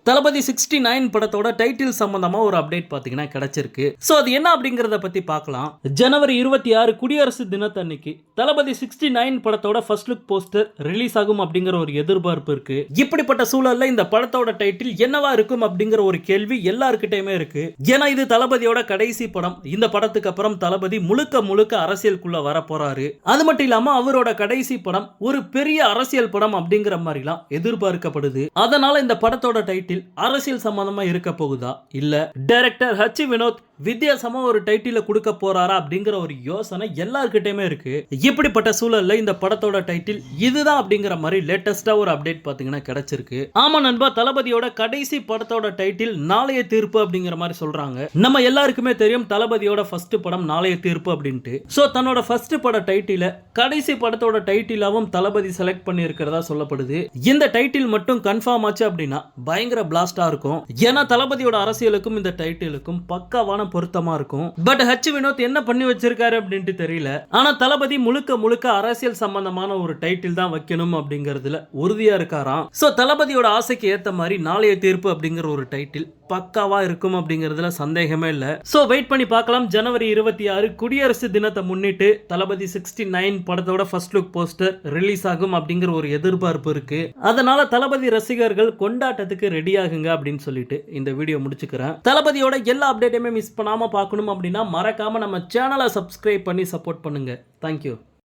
தளபதி 69 படத்தோட டைட்டில் சம்பந்தமா ஒரு அப்டேட் பாத்தீங்கன்னா கிடைச்சிருக்கு. சோ அது என்ன அப்படிங்கறத பத்தி பார்க்கலாம். ஜனவரி 26 குடியரசு தினத்தன்னைக்கு தளபதி 69 படத்தோட ஃபர்ஸ்ட் லுக் போஸ்டர் ரிலீஸ் ஆகும் அப்படிங்கிற ஒரு எதிர்பார்ப்பு இருக்கு. இப்படிப்பட்ட சூழல்ல இந்த படத்தோட டைட்டில் என்னவா இருக்கும் அப்படிங்கிற ஒரு கேள்வி எல்லார்கிட்டயுமே இருக்கு. ஏன்னா இது தளபதியோட கடைசி படம். இந்த படத்துக்கு அப்புறம் தளபதி முழுக்க முழுக்க அரசியலுக்குள்ள வர போறாரு. அது மட்டும் இல்லாம அவரோட கடைசி படம் ஒரு பெரிய அரசியல் படம் அப்படிங்கிற மாதிரிலாம் எதிர்பார்க்கப்படுது. அதனால இந்த படத்தோட டைட்டில் அரசியல் சம்பந்தமா இருக்க போகுதா இல்ல டைரக்டர் ஹச் வினோத் வித்தியாசமா ஒரு டைட்டில கொடுக்க போறாரா அப்படிங்கிற ஒரு யோசனை எல்லார்கிட்டயுமே இருக்கு. இப்படிப்பட்ட சூழல்ல இந்த படத்தோட டைட்டில் இதுதான் அப்படிங்கிற மாதிரி லேட்டஸ்டா ஒரு அப்டேட் பாத்தீங்கன்னா கிடைச்சிருக்கு. ஆமா நண்பா, தளபதியோட கடைசி படத்தோட டைட்டில் நாளைய தீர்ப்பு அப்படிங்கிற மாதிரி சொல்றாங்க. நம்ம எல்லாருக்குமே தெரியும் தளபதியோட ஃபர்ஸ்ட் படம் நாளைய தீர்ப்பு அப்படின்ட்டு. சோ தன்னோட ஃபர்ஸ்ட் பட டைட்டில கடைசி படத்தோட டைட்டிலாவும் தளபதி செலக்ட் பண்ணி இருக்கிறதா சொல்லப்படுது. இந்த டைட்டில் மட்டும் கன்ஃபார்ம் ஆச்சு அப்படின்னா பயங்கர பிளாஸ்டா இருக்கும். ஏன்னா தளபதியோட அரசியலுக்கும் இந்த டைட்டிலுக்கும் பக்காவான பொருத்தமா இருக்கும். பட் ஹச் வினோத் என்ன பண்ணி வச்சிருக்காரு அப்படின்ட்டு தெரியல. ஆனா தளபதி முழுக்க முழுக்க அரசியல் சம்பந்தமான ஒரு டைட்டில் தான் வைக்கணும் அப்படிங்கறதுல உறுதியா இருக்காராம். சோ தளபதியோட ஆசைக்கு ஏத்த மாதிரி நாளைய தீர்ப்பு அப்படிங்கிற ஒரு டைட்டில் பக்காவா இருக்கும் அப்படிங்கறதுல சந்தேகமே இல்ல. சோ வெயிட் பண்ணி பார்க்கலாம். ஜனவரி 26 குடியரசு தினத்தை முன்னிட்டு தளபதி 69 படத்தோட ஃபர்ஸ்ட் லுக் போஸ்டர் ரிலீஸ் ஆகும் அப்படிங்கிற ஒரு எதிர்பார்ப்பு இருக்கு. அதனால தளபதி ரசிகர்கள் கொண்டாட்டத்துக்கு ரெடி ஆகுங்க அப்படின்னு சொல்லிட்டு இந்த வீடியோ முடிச்சுக்கிறேன். தளபதியோட எல்லா அப்டேட்டையுமே மிஸ் பண்ணாம பார்க்கணும் அப்படின்னா மறக்காம நம்ம சேனலை சப்ஸ்கிரைப் பண்ணி சப்போர்ட் பண்ணுங்க. தேங்க்யூ.